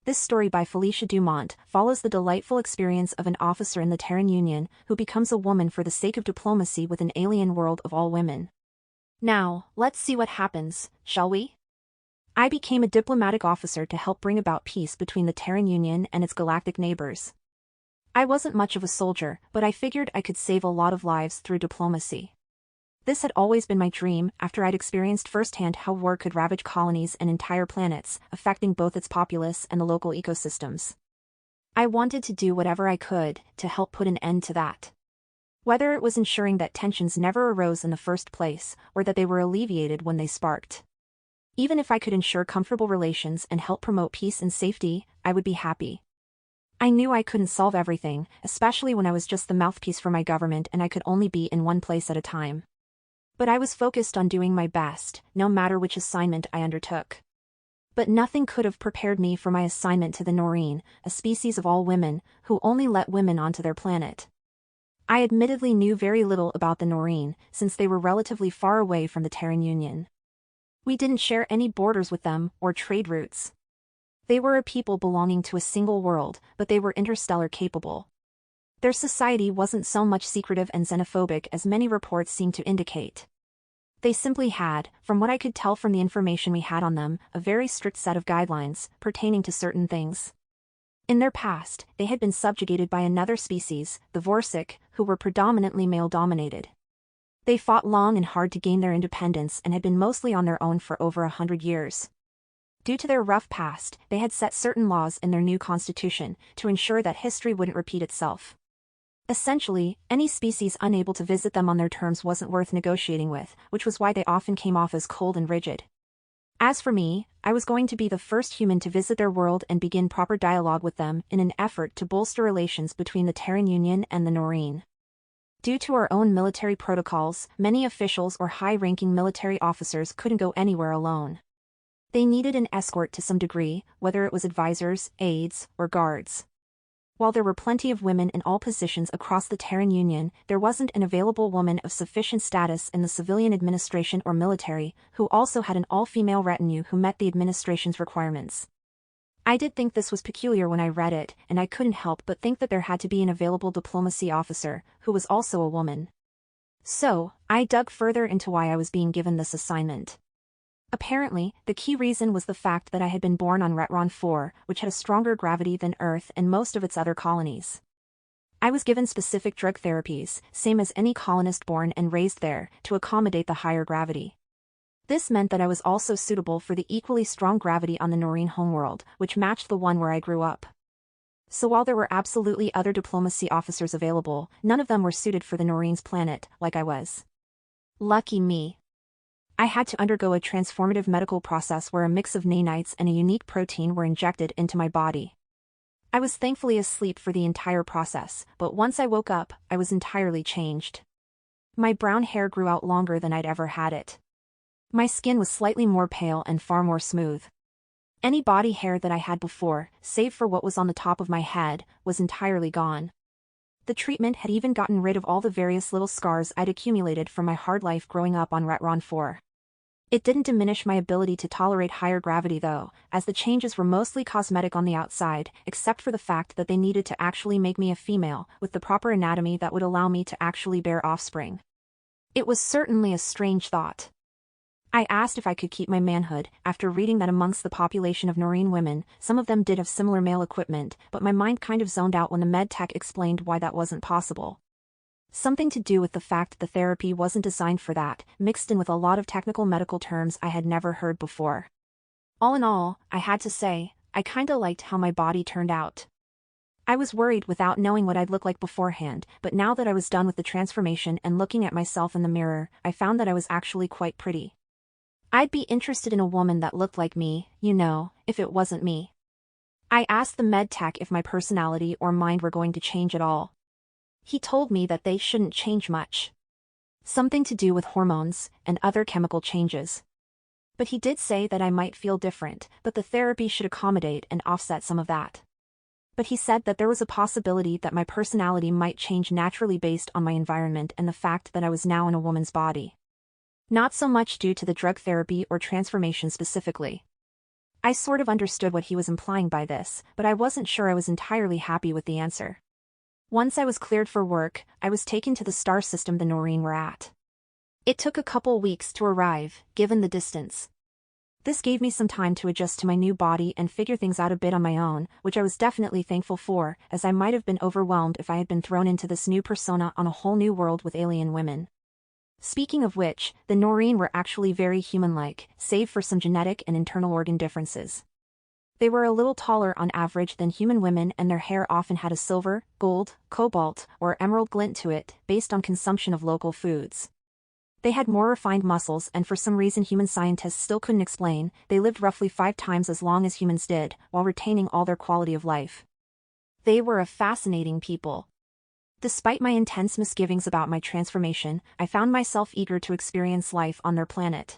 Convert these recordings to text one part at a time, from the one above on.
This story by Felicia Dumont follows the delightful experience of an officer in the Terran Union who becomes a woman for the sake of diplomacy with an alien world of all women. Now, let's see what happens, shall we? I became a diplomatic officer to help bring about peace between the Terran Union and its galactic neighbors. I wasn't much of a soldier, but I figured I could save a lot of lives through diplomacy. This had always been my dream after I'd experienced firsthand how war could ravage colonies and entire planets, affecting both its populace and the local ecosystems. I wanted to do whatever I could to help put an end to that. Whether it was ensuring that tensions never arose in the first place, or that they were alleviated when they sparked. Even if I could ensure comfortable relations and help promote peace and safety, I would be happy. I knew I couldn't solve everything, especially when I was just the mouthpiece for my government and I could only be in one place at a time. But I was focused on doing my best, no matter which assignment I undertook. But nothing could have prepared me for my assignment to the Noreen, a species of all women, who only let women onto their planet. I admittedly knew very little about the Noreen, since they were relatively far away from the Terran Union. We didn't share any borders with them, or trade routes. They were a people belonging to a single world, but they were interstellar capable. Their society wasn't so much secretive and xenophobic as many reports seem to indicate. They simply had, from what I could tell from the information we had on them, a very strict set of guidelines pertaining to certain things. In their past, they had been subjugated by another species, the Vorsic, who were predominantly male-dominated. They fought long and hard to gain their independence and had been mostly on their own for over 100 years. Due to their rough past, they had set certain laws in their new constitution to ensure that history wouldn't repeat itself. Essentially, any species unable to visit them on their terms wasn't worth negotiating with, which was why they often came off as cold and rigid. As for me, I was going to be the first human to visit their world and begin proper dialogue with them in an effort to bolster relations between the Terran Union and the Noreen. Due to our own military protocols, many officials or high-ranking military officers couldn't go anywhere alone. They needed an escort to some degree, whether it was advisors, aides, or guards. While there were plenty of women in all positions across the Terran Union, there wasn't an available woman of sufficient status in the civilian administration or military, who also had an all-female retinue who met the administration's requirements. I did think this was peculiar when I read it, and I couldn't help but think that there had to be an available diplomacy officer, who was also a woman. So, I dug further into why I was being given this assignment. Apparently, the key reason was the fact that I had been born on Retron 4, which had a stronger gravity than Earth and most of its other colonies. I was given specific drug therapies, same as any colonist born and raised there, to accommodate the higher gravity. This meant that I was also suitable for the equally strong gravity on the Noreen homeworld, which matched the one where I grew up. So while there were absolutely other diplomacy officers available, none of them were suited for the Noreen's planet, like I was. Lucky me. I had to undergo a transformative medical process where a mix of nanites and a unique protein were injected into my body. I was thankfully asleep for the entire process, but once I woke up, I was entirely changed. My brown hair grew out longer than I'd ever had it. My skin was slightly more pale and far more smooth. Any body hair that I had before, save for what was on the top of my head, was entirely gone. The treatment had even gotten rid of all the various little scars I'd accumulated from my hard life growing up on Retron 4. It didn't diminish my ability to tolerate higher gravity though, as the changes were mostly cosmetic on the outside, except for the fact that they needed to actually make me a female, with the proper anatomy that would allow me to actually bear offspring. It was certainly a strange thought. I asked if I could keep my manhood, after reading that amongst the population of Noreen women, some of them did have similar male equipment, but my mind kind of zoned out when the med tech explained why that wasn't possible. Something to do with the fact the therapy wasn't designed for that, mixed in with a lot of technical medical terms I had never heard before. All in all, I had to say, I kinda liked how my body turned out. I was worried without knowing what I'd look like beforehand, but now that I was done with the transformation and looking at myself in the mirror, I found that I was actually quite pretty. I'd be interested in a woman that looked like me, you know, if it wasn't me. I asked the med tech if my personality or mind were going to change at all. He told me that they shouldn't change much. Something to do with hormones and other chemical changes. But he did say that I might feel different, but the therapy should accommodate and offset some of that. But he said that there was a possibility that my personality might change naturally based on my environment and the fact that I was now in a woman's body. Not so much due to the drug therapy or transformation specifically. I sort of understood what he was implying by this, but I wasn't sure I was entirely happy with the answer. Once I was cleared for work, I was taken to the star system the Noreen were at. It took a couple weeks to arrive, given the distance. This gave me some time to adjust to my new body and figure things out a bit on my own, which I was definitely thankful for, as I might have been overwhelmed if I had been thrown into this new persona on a whole new world with alien women. Speaking of which, the Noreen were actually very human-like, save for some genetic and internal organ differences. They were a little taller on average than human women, and their hair often had a silver, gold, cobalt, or emerald glint to it, based on consumption of local foods. They had more refined muscles, and for some reason human scientists still couldn't explain, they lived roughly 5 times as long as humans did, while retaining all their quality of life. They were a fascinating people. Despite my intense misgivings about my transformation, I found myself eager to experience life on their planet.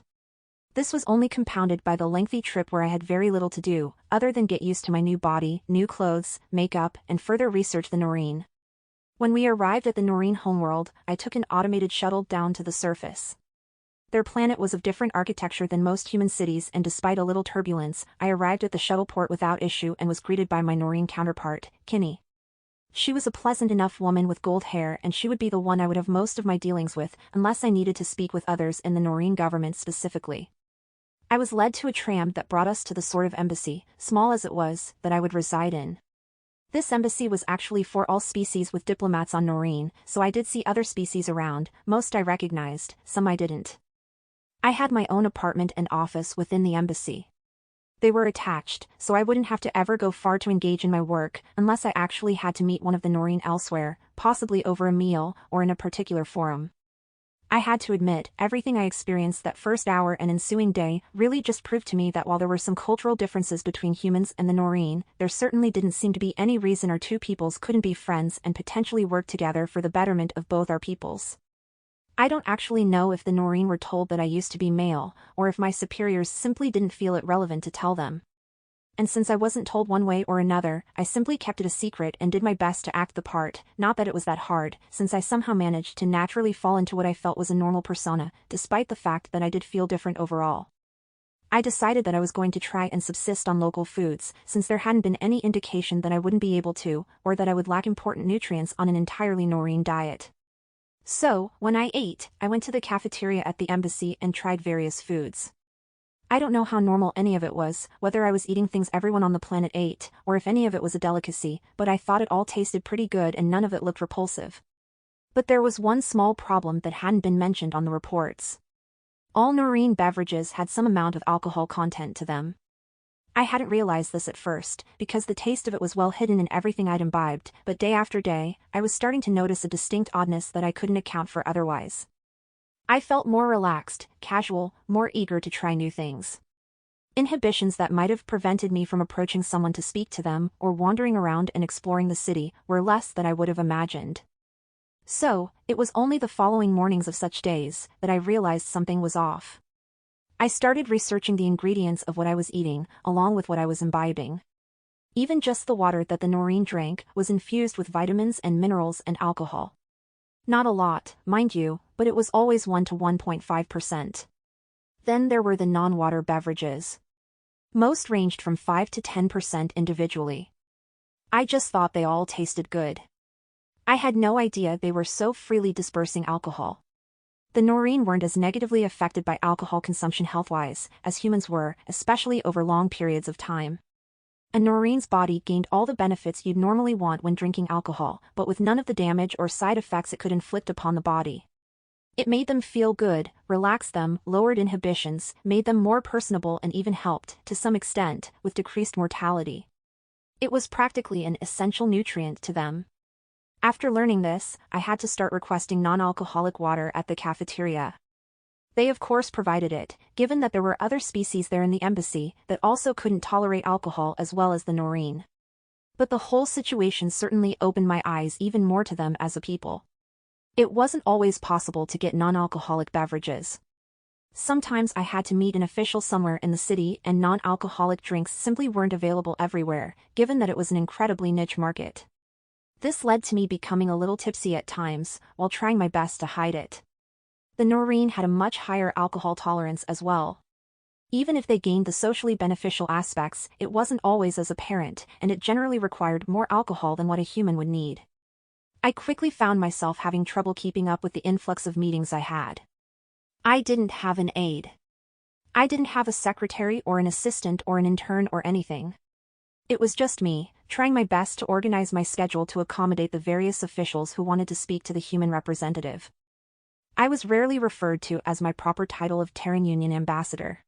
This was only compounded by the lengthy trip where I had very little to do, other than get used to my new body, new clothes, makeup, and further research the Noreen. When we arrived at the Noreen homeworld, I took an automated shuttle down to the surface. Their planet was of different architecture than most human cities, and despite a little turbulence, I arrived at the shuttle port without issue and was greeted by my Noreen counterpart, Kinney. She was a pleasant enough woman with gold hair, and she would be the one I would have most of my dealings with, unless I needed to speak with others in the Noreen government specifically. I was led to a tram that brought us to the sort of embassy, small as it was, that I would reside in. This embassy was actually for all species with diplomats on Noreen, so I did see other species around, most I recognized, some I didn't. I had my own apartment and office within the embassy. They were attached, so I wouldn't have to ever go far to engage in my work, unless I actually had to meet one of the Noreen elsewhere, possibly over a meal or in a particular forum. I had to admit, everything I experienced that first hour and ensuing day really just proved to me that while there were some cultural differences between humans and the Noreen, there certainly didn't seem to be any reason our two peoples couldn't be friends and potentially work together for the betterment of both our peoples. I don't actually know if the Noreen were told that I used to be male, or if my superiors simply didn't feel it relevant to tell them. And since I wasn't told one way or another, I simply kept it a secret and did my best to act the part, not that it was that hard, since I somehow managed to naturally fall into what I felt was a normal persona, despite the fact that I did feel different overall. I decided that I was going to try and subsist on local foods, since there hadn't been any indication that I wouldn't be able to, or that I would lack important nutrients on an entirely Noreen diet. So, when I ate, I went to the cafeteria at the embassy and tried various foods. I don't know how normal any of it was, whether I was eating things everyone on the planet ate, or if any of it was a delicacy, but I thought it all tasted pretty good and none of it looked repulsive. But there was one small problem that hadn't been mentioned on the reports. All Noreen beverages had some amount of alcohol content to them. I hadn't realized this at first, because the taste of it was well hidden in everything I'd imbibed, but day after day, I was starting to notice a distinct oddness that I couldn't account for otherwise. I felt more relaxed, casual, more eager to try new things. Inhibitions that might have prevented me from approaching someone to speak to them or wandering around and exploring the city were less than I would have imagined. So, it was only the following mornings of such days that I realized something was off. I started researching the ingredients of what I was eating, along with what I was imbibing. Even just the water that the Noreen drank was infused with vitamins and minerals and alcohol. Not a lot, mind you, but it was always 1 to 1.5%. Then there were the non-water beverages. Most ranged from 5 to 10% individually. I just thought they all tasted good. I had no idea they were so freely dispersing alcohol. The Noreen weren't as negatively affected by alcohol consumption health-wise as humans were, especially over long periods of time. A Noreen's body gained all the benefits you'd normally want when drinking alcohol, but with none of the damage or side effects it could inflict upon the body. It made them feel good, relaxed them, lowered inhibitions, made them more personable, and even helped, to some extent, with decreased mortality. It was practically an essential nutrient to them. After learning this, I had to start requesting non-alcoholic water at the cafeteria. They of course provided it, given that there were other species there in the embassy that also couldn't tolerate alcohol as well as the Noreen. But the whole situation certainly opened my eyes even more to them as a people. It wasn't always possible to get non-alcoholic beverages. Sometimes I had to meet an official somewhere in the city and non-alcoholic drinks simply weren't available everywhere, given that it was an incredibly niche market. This led to me becoming a little tipsy at times, while trying my best to hide it. The Noreen had a much higher alcohol tolerance as well. Even if they gained the socially beneficial aspects, it wasn't always as apparent, and it generally required more alcohol than what a human would need. I quickly found myself having trouble keeping up with the influx of meetings I had. I didn't have an aide. I didn't have a secretary or an assistant or an intern or anything. It was just me, trying my best to organize my schedule to accommodate the various officials who wanted to speak to the human representative. I was rarely referred to as my proper title of Terran Union ambassador.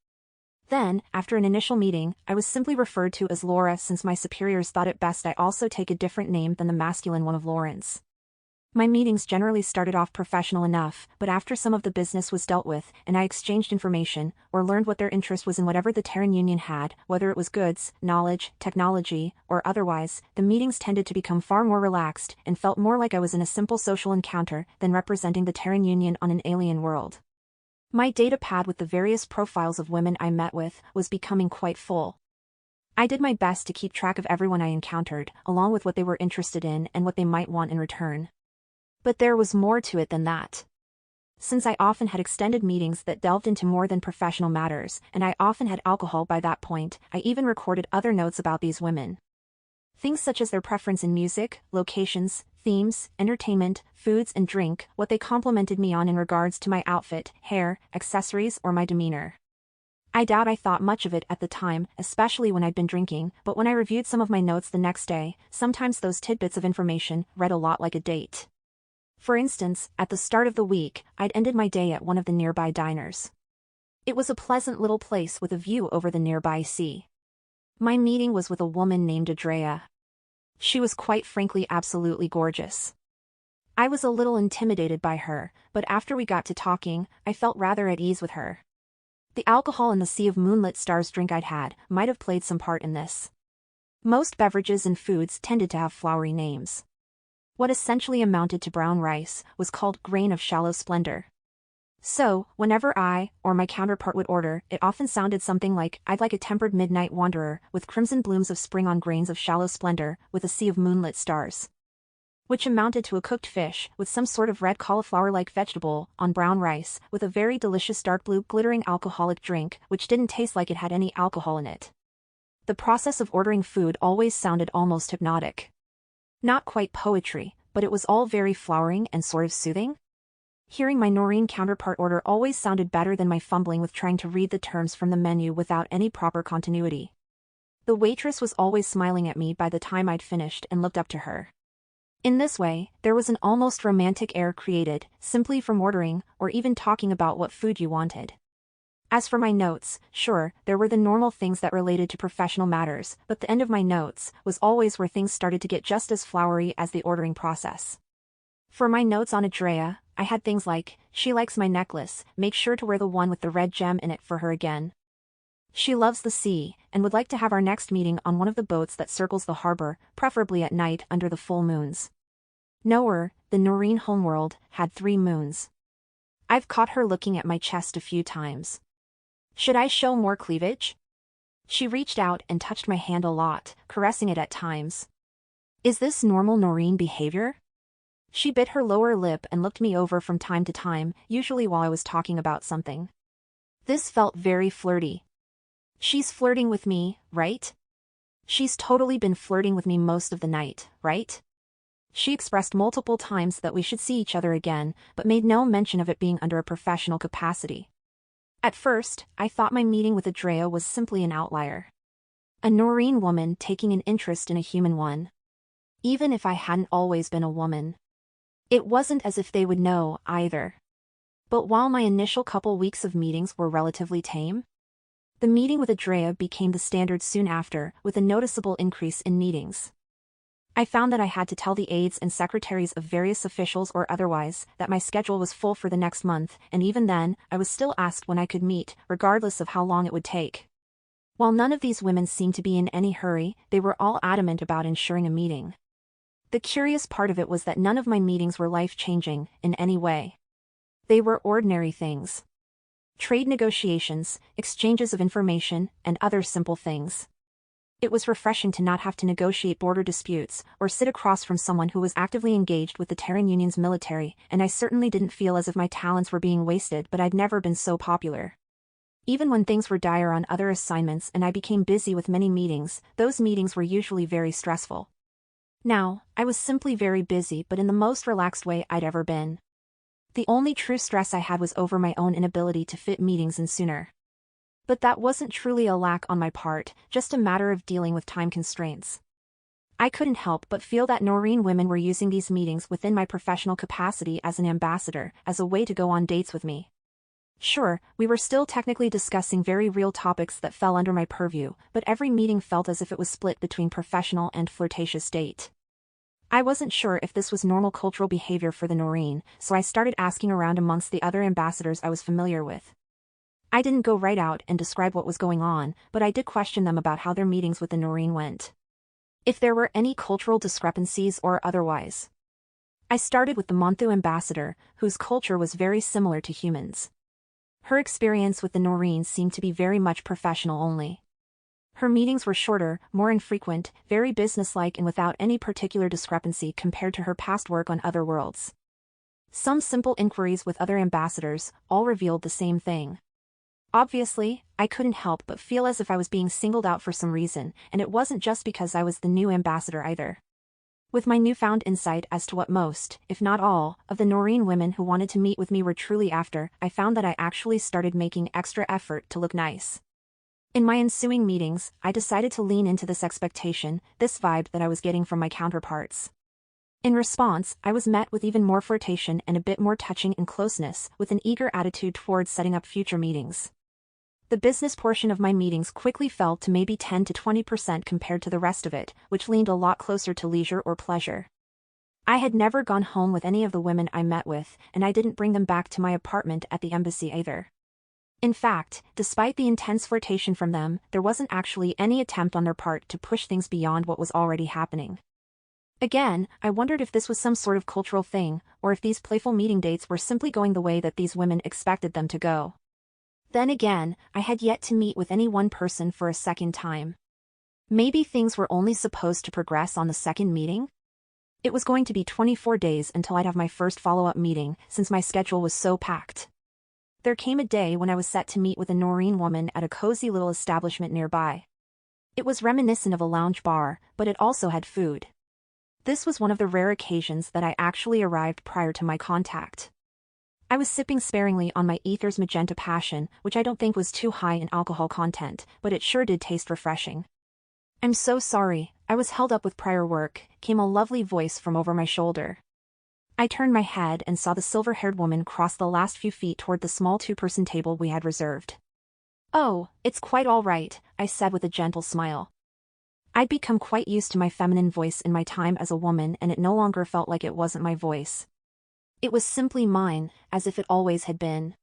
Then, after an initial meeting, I was simply referred to as Laura since my superiors thought it best I also take a different name than the masculine one of Lawrence. My meetings generally started off professional enough, but after some of the business was dealt with and I exchanged information, or learned what their interest was in whatever the Terran Union had, whether it was goods, knowledge, technology, or otherwise, the meetings tended to become far more relaxed and felt more like I was in a simple social encounter than representing the Terran Union on an alien world. My data pad with the various profiles of women I met with was becoming quite full. I did my best to keep track of everyone I encountered, along with what they were interested in and what they might want in return. But there was more to it than that. Since I often had extended meetings that delved into more than professional matters, and I often had alcohol by that point, I even recorded other notes about these women. Things such as their preference in music, locations, themes, entertainment, foods and drink, what they complimented me on in regards to my outfit, hair, accessories or my demeanor. I doubt I thought much of it at the time, especially when I'd been drinking, but when I reviewed some of my notes the next day, sometimes those tidbits of information read a lot like a date. For instance, at the start of the week, I'd ended my day at one of the nearby diners. It was a pleasant little place with a view over the nearby sea. My meeting was with a woman named Andrea. She was quite frankly absolutely gorgeous. I was a little intimidated by her, but after we got to talking, I felt rather at ease with her. The alcohol in the sea of moonlit stars drink I'd had might have played some part in this. Most beverages and foods tended to have flowery names. What essentially amounted to brown rice was called grain of shallow splendor. So, whenever I, or my counterpart would order, it often sounded something like, "I'd like a tempered midnight wanderer, with crimson blooms of spring on grains of shallow splendor, with a sea of moonlit stars." Which amounted to a cooked fish, with some sort of red cauliflower-like vegetable, on brown rice, with a very delicious dark blue glittering alcoholic drink, which didn't taste like it had any alcohol in it. The process of ordering food always sounded almost hypnotic. Not quite poetry, but it was all very flowering and sort of soothing. Hearing my Noreen counterpart order always sounded better than my fumbling with trying to read the terms from the menu without any proper continuity. The waitress was always smiling at me by the time I'd finished and looked up to her. In this way, there was an almost romantic air created, simply from ordering, or even talking about what food you wanted. As for my notes, sure, there were the normal things that related to professional matters, but the end of my notes was always where things started to get just as flowery as the ordering process. For my notes on Andrea, I had things like, "She likes my necklace, make sure to wear the one with the red gem in it for her again. She loves the sea, and would like to have our next meeting on one of the boats that circles the harbor, preferably at night under the full moons." Nowhere, the Noreen homeworld had 3 moons. I've caught her looking at my chest a few times. Should I show more cleavage? She reached out and touched my hand a lot, caressing it at times. Is this normal Noreen behavior? She bit her lower lip and looked me over from time to time, usually while I was talking about something. This felt very flirty. She's flirting with me, right? She's totally been flirting with me most of the night, right? She expressed multiple times that we should see each other again, but made no mention of it being under a professional capacity. At first, I thought my meeting with Andrea was simply an outlier. A Noreen woman taking an interest in a human one. Even if I hadn't always been a woman. It wasn't as if they would know, either. But while my initial couple weeks of meetings were relatively tame, the meeting with Andrea became the standard soon after, with a noticeable increase in meetings. I found that I had to tell the aides and secretaries of various officials or otherwise that my schedule was full for the next month, and even then, I was still asked when I could meet, regardless of how long it would take. While none of these women seemed to be in any hurry, they were all adamant about ensuring a meeting. The curious part of it was that none of my meetings were life-changing, in any way. They were ordinary things. Trade negotiations, exchanges of information, and other simple things. It was refreshing to not have to negotiate border disputes, or sit across from someone who was actively engaged with the Terran Union's military, and I certainly didn't feel as if my talents were being wasted, but I'd never been so popular. Even when things were dire on other assignments and I became busy with many meetings, those meetings were usually very stressful. Now, I was simply very busy but in the most relaxed way I'd ever been. The only true stress I had was over my own inability to fit meetings in sooner. But that wasn't truly a lack on my part, just a matter of dealing with time constraints. I couldn't help but feel that Noreen women were using these meetings within my professional capacity as an ambassador as a way to go on dates with me. Sure, we were still technically discussing very real topics that fell under my purview, but every meeting felt as if it was split between professional and flirtatious date. I wasn't sure if this was normal cultural behavior for the Noreen, so I started asking around amongst the other ambassadors I was familiar with. I didn't go right out and describe what was going on, but I did question them about how their meetings with the Noreen went. If there were any cultural discrepancies or otherwise. I started with the Monthu ambassador, whose culture was very similar to humans. Her experience with the Noreen seemed to be very much professional only. Her meetings were shorter, more infrequent, very businesslike and without any particular discrepancy compared to her past work on other worlds. Some simple inquiries with other ambassadors all revealed the same thing. Obviously, I couldn't help but feel as if I was being singled out for some reason, and it wasn't just because I was the new ambassador either. With my newfound insight as to what most, if not all, of the Noreen women who wanted to meet with me were truly after, I found that I actually started making extra effort to look nice. In my ensuing meetings, I decided to lean into this expectation, this vibe that I was getting from my counterparts. In response, I was met with even more flirtation and a bit more touching and closeness, with an eager attitude towards setting up future meetings. The business portion of my meetings quickly fell to maybe 10 to 20% compared to the rest of it, which leaned a lot closer to leisure or pleasure. I had never gone home with any of the women I met with, and I didn't bring them back to my apartment at the embassy either. In fact, despite the intense flirtation from them, there wasn't actually any attempt on their part to push things beyond what was already happening. Again, I wondered if this was some sort of cultural thing, or if these playful meeting dates were simply going the way that these women expected them to go. Then again, I had yet to meet with any one person for a second time. Maybe things were only supposed to progress on the second meeting? It was going to be 24 days until I'd have my first follow-up meeting, since my schedule was so packed. There came a day when I was set to meet with a Noreen woman at a cozy little establishment nearby. It was reminiscent of a lounge bar, but it also had food. This was one of the rare occasions that I actually arrived prior to my contact. I was sipping sparingly on my Ether's Magenta Passion, which I don't think was too high in alcohol content, but it sure did taste refreshing. "I'm so sorry, I was held up with prior work," came a lovely voice from over my shoulder. I turned my head and saw the silver-haired woman cross the last few feet toward the small two-person table we had reserved. "Oh, it's quite all right," I said with a gentle smile. I'd become quite used to my feminine voice in my time as a woman, and it no longer felt like it wasn't my voice. It was simply mine, as if it always had been.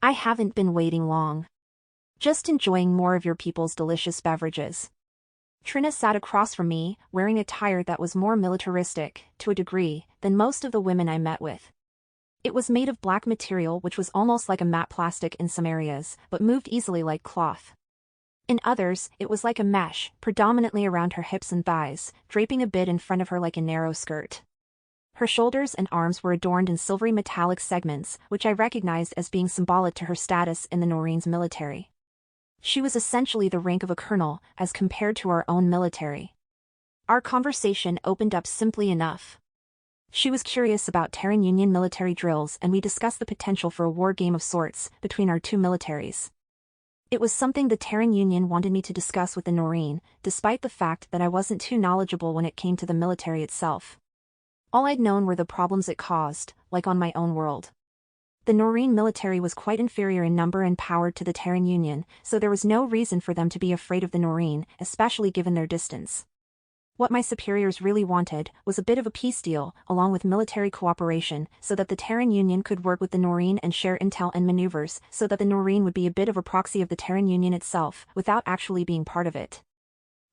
"I haven't been waiting long. Just enjoying more of your people's delicious beverages." Trina sat across from me, wearing attire that was more militaristic, to a degree, than most of the women I met with. It was made of black material which was almost like a matte plastic in some areas, but moved easily like cloth. In others, it was like a mesh, predominantly around her hips and thighs, draping a bit in front of her like a narrow skirt. Her shoulders and arms were adorned in silvery metallic segments, which I recognized as being symbolic to her status in the Noreen's military. She was essentially the rank of a colonel, as compared to our own military. Our conversation opened up simply enough. She was curious about Terran Union military drills, and we discussed the potential for a war game of sorts between our two militaries. It was something the Terran Union wanted me to discuss with the Noreen, despite the fact that I wasn't too knowledgeable when it came to the military itself. All I'd known were the problems it caused, like on my own world. The Noreen military was quite inferior in number and power to the Terran Union, so there was no reason for them to be afraid of the Noreen, especially given their distance. What my superiors really wanted was a bit of a peace deal, along with military cooperation, so that the Terran Union could work with the Noreen and share intel and maneuvers, so that the Noreen would be a bit of a proxy of the Terran Union itself, without actually being part of it.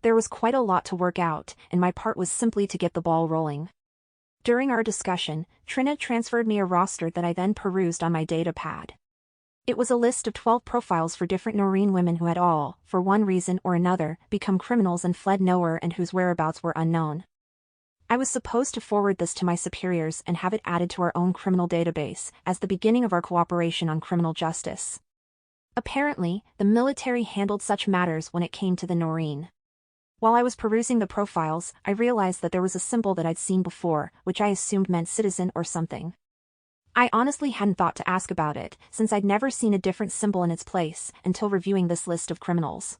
There was quite a lot to work out, and my part was simply to get the ball rolling. During our discussion, Trina transferred me a roster that I then perused on my data pad. It was a list of 12 profiles for different Noreen women who had all, for one reason or another, become criminals and fled nowhere and whose whereabouts were unknown. I was supposed to forward this to my superiors and have it added to our own criminal database, as the beginning of our cooperation on criminal justice. Apparently, the military handled such matters when it came to the Noreen. While I was perusing the profiles, I realized that there was a symbol that I'd seen before, which I assumed meant citizen or something. I honestly hadn't thought to ask about it, since I'd never seen a different symbol in its place until reviewing this list of criminals.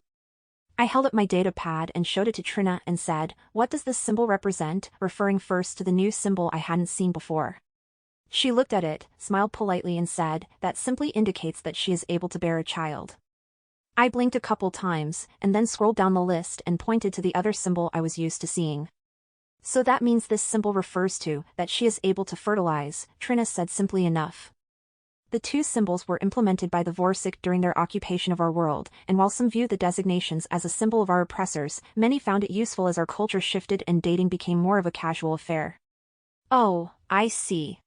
I held up my data pad and showed it to Trina and said, "What does this symbol represent?" referring first to the new symbol I hadn't seen before. She looked at it, smiled politely and said, "That simply indicates that she is able to bear a child." I blinked a couple times, and then scrolled down the list and pointed to the other symbol I was used to seeing. "So that means this symbol refers to that she is able to fertilize," Trina said simply enough. The two symbols were implemented by the Vorsic during their occupation of our world, and while some viewed the designations as a symbol of our oppressors, many found it useful as our culture shifted and dating became more of a casual affair. "Oh, I see.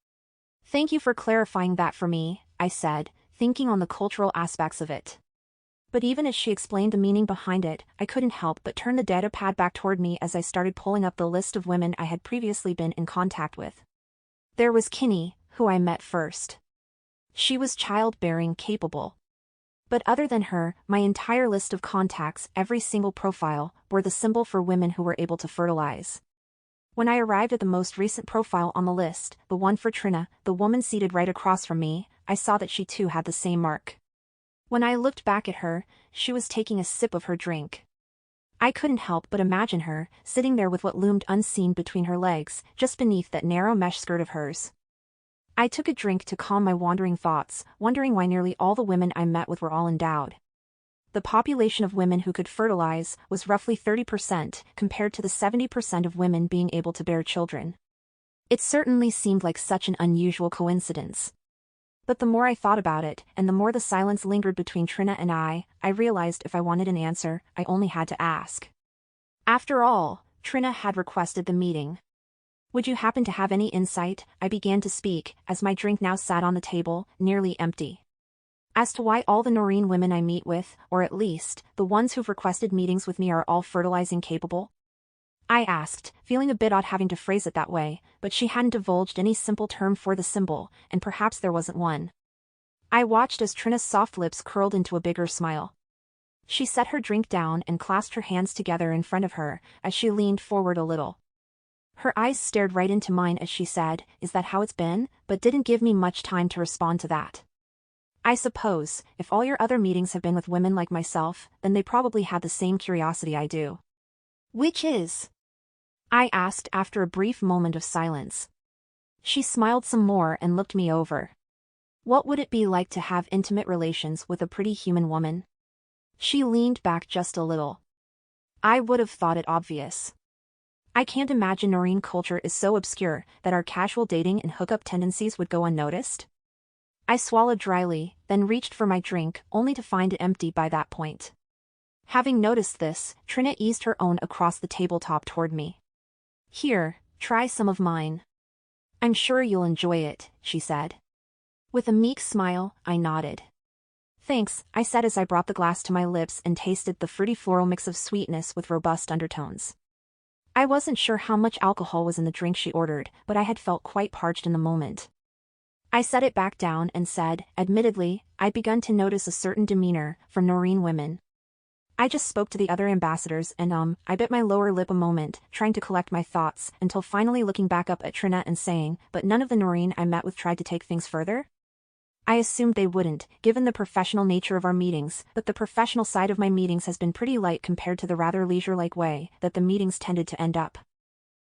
Thank you for clarifying that for me," I said, thinking on the cultural aspects of it. But even as she explained the meaning behind it, I couldn't help but turn the data pad back toward me as I started pulling up the list of women I had previously been in contact with. There was Kinney, who I met first. She was childbearing capable. But other than her, my entire list of contacts, every single profile, bore the symbol for women who were able to fertilize. When I arrived at the most recent profile on the list, the one for Trina, the woman seated right across from me, I saw that she too had the same mark. When I looked back at her, she was taking a sip of her drink. I couldn't help but imagine her, sitting there with what loomed unseen between her legs, just beneath that narrow mesh skirt of hers. I took a drink to calm my wandering thoughts, wondering why nearly all the women I met with were all endowed. The population of women who could fertilize was roughly 30% compared to the 70% of women being able to bear children. It certainly seemed like such an unusual coincidence. But the more I thought about it, and the more the silence lingered between Trina and I realized if I wanted an answer, I only had to ask. After all, Trina had requested the meeting. "Would you happen to have any insight?" I began to speak, as my drink now sat on the table, nearly empty. "As to why all the Noreen women I meet with, or at least, the ones who've requested meetings with me are all fertilizing capable?" I asked, feeling a bit odd having to phrase it that way, but she hadn't divulged any simple term for the symbol, and perhaps there wasn't one. I watched as Trina's soft lips curled into a bigger smile. She set her drink down and clasped her hands together in front of her, as she leaned forward a little. Her eyes stared right into mine as she said, "Is that how it's been?" but didn't give me much time to respond to that. "I suppose, if all your other meetings have been with women like myself, then they probably had the same curiosity I do." "Which is?" I asked after a brief moment of silence. She smiled some more and looked me over. "What would it be like to have intimate relations with a pretty human woman?" She leaned back just a little. I would have thought it obvious. I can't imagine Noreen culture is so obscure that our casual dating and hookup tendencies would go unnoticed. I swallowed dryly, then reached for my drink, only to find it empty by that point. Having noticed this, Trina eased her own across the tabletop toward me. "Here, try some of mine. I'm sure you'll enjoy it," she said. With a meek smile, I nodded. "Thanks," I said as I brought the glass to my lips and tasted the fruity floral mix of sweetness with robust undertones. I wasn't sure how much alcohol was in the drink she ordered, but I had felt quite parched in the moment. I set it back down and said, admittedly, I'd begun to notice a certain demeanor from Noreen women. I just spoke to the other ambassadors and I bit my lower lip a moment, trying to collect my thoughts, until finally looking back up at Trina and saying, "But none of the Noreen I met with tried to take things further?" I assumed they wouldn't, given the professional nature of our meetings, but the professional side of my meetings has been pretty light compared to the rather leisure-like way that the meetings tended to end up.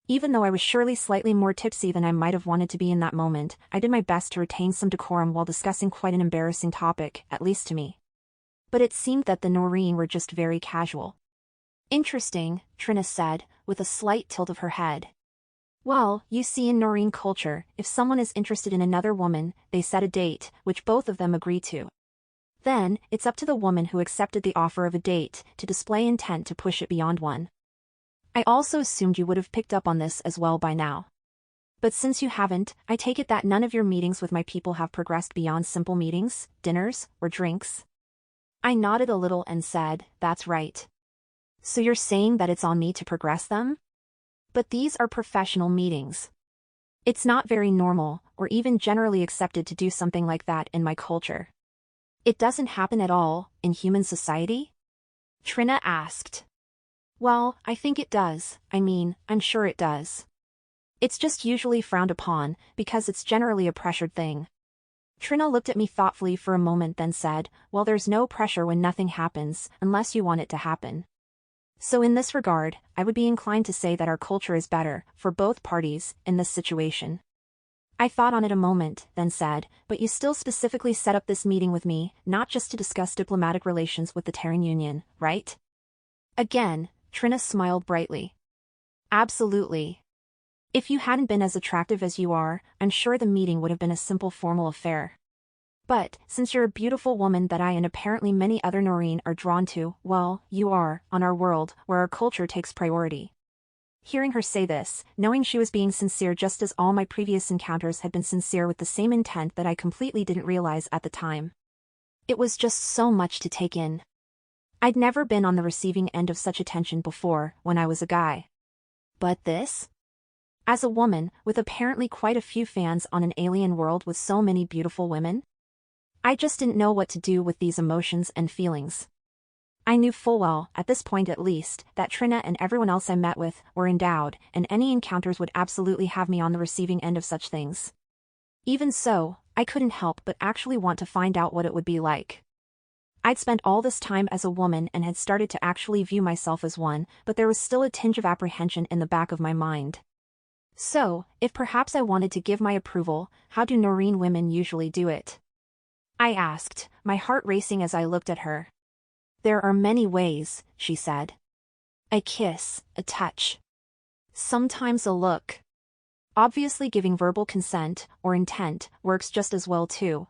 Even though I was surely slightly more tipsy than I might have wanted to be in that moment, I did my best to retain some decorum while discussing quite an embarrassing topic, at least to me. But it seemed that the Noreen were just very casual. "Interesting," Trina said, with a slight tilt of her head. "Well, you see in Noreen culture, if someone is interested in another woman, they set a date, which both of them agree to. Then, it's up to the woman who accepted the offer of a date to display intent to push it beyond one. I also assumed you would have picked up on this as well by now. But since you haven't, I take it that none of your meetings with my people have progressed beyond simple meetings, dinners, or drinks?" I nodded a little and said, "That's right. So you're saying that it's on me to progress them? But these are professional meetings. It's not very normal, or even generally accepted to do something like that in my culture." It doesn't happen at all, in human society? Trina asked. Well, I think it does. I mean, I'm sure it does. It's just usually frowned upon, because it's generally a pressured thing. Trina looked at me thoughtfully for a moment then said, well, there's no pressure when nothing happens, unless you want it to happen. So in this regard, I would be inclined to say that our culture is better, for both parties, in this situation. I thought on it a moment, then said, but you still specifically set up this meeting with me, not just to discuss diplomatic relations with the Terran Union, right? Again, Trina smiled brightly. Absolutely. If you hadn't been as attractive as you are, I'm sure the meeting would have been a simple formal affair. But, since you're a beautiful woman that I and apparently many other Noreen are drawn to, well, you are, on our world, where our culture takes priority. Hearing her say this, knowing she was being sincere just as all my previous encounters had been sincere with the same intent that I completely didn't realize at the time. It was just so much to take in. I'd never been on the receiving end of such attention before, when I was a guy. But this? As a woman, with apparently quite a few fans on an alien world with so many beautiful women? I just didn't know what to do with these emotions and feelings. I knew full well, at this point at least, that Trina and everyone else I met with were endowed, and any encounters would absolutely have me on the receiving end of such things. Even so, I couldn't help but actually want to find out what it would be like. I'd spent all this time as a woman and had started to actually view myself as one, but there was still a tinge of apprehension in the back of my mind. So, if perhaps I wanted to give my approval, how do Noreen women usually do it? I asked, my heart racing as I looked at her. There are many ways, she said. A kiss, a touch. Sometimes a look. Obviously giving verbal consent, or intent, works just as well too.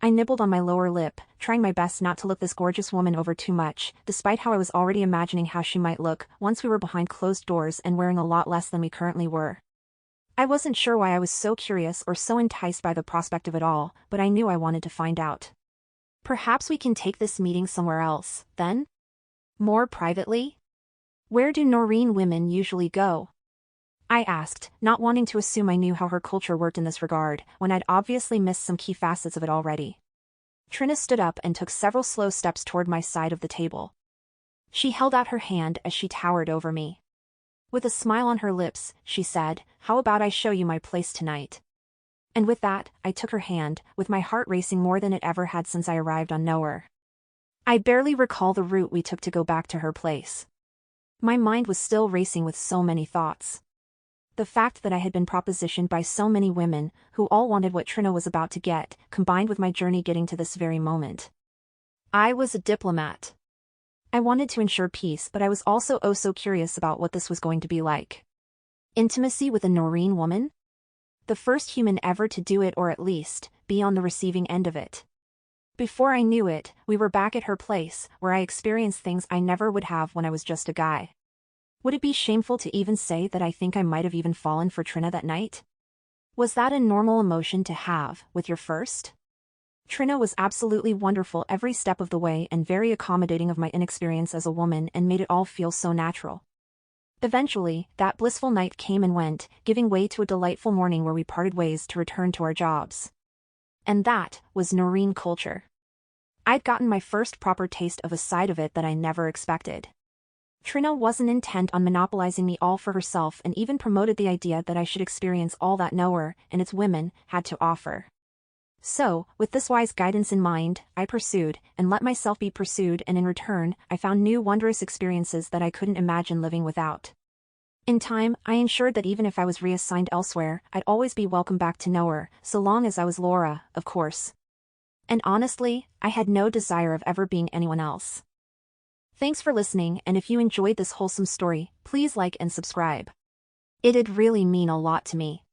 I nibbled on my lower lip, trying my best not to look this gorgeous woman over too much, despite how I was already imagining how she might look once we were behind closed doors and wearing a lot less than we currently were. I wasn't sure why I was so curious or so enticed by the prospect of it all, but I knew I wanted to find out. Perhaps we can take this meeting somewhere else, then? More privately? Where do Noreen women usually go? I asked, not wanting to assume I knew how her culture worked in this regard, when I'd obviously missed some key facets of it already. Trina stood up and took several slow steps toward my side of the table. She held out her hand as she towered over me. With a smile on her lips, she said, how about I show you my place tonight? And with that, I took her hand, with my heart racing more than it ever had since I arrived on Nowhere. I barely recall the route we took to go back to her place. My mind was still racing with so many thoughts. The fact that I had been propositioned by so many women, who all wanted what Trina was about to get, combined with my journey getting to this very moment. I was a diplomat. I wanted to ensure peace, but I was also oh so curious about what this was going to be like. Intimacy with a Noreen woman? The first human ever to do it, or at least, be on the receiving end of it. Before I knew it, we were back at her place, where I experienced things I never would have when I was just a guy. Would it be shameful to even say that I think I might have even fallen for Trina that night? Was that a normal emotion to have, with your first? Trina was absolutely wonderful every step of the way and very accommodating of my inexperience as a woman and made it all feel so natural. Eventually, that blissful night came and went, giving way to a delightful morning where we parted ways to return to our jobs. And that was Noreen culture. I'd gotten my first proper taste of a side of it that I never expected. Trina wasn't intent on monopolizing me all for herself and even promoted the idea that I should experience all that Nowhere, and its women, had to offer. So, with this wise guidance in mind, I pursued, and let myself be pursued, and in return, I found new wondrous experiences that I couldn't imagine living without. In time, I ensured that even if I was reassigned elsewhere, I'd always be welcome back to Nowhere, so long as I was Laura, of course. And honestly, I had no desire of ever being anyone else. Thanks for listening, and if you enjoyed this wholesome story, please like and subscribe. It'd really mean a lot to me.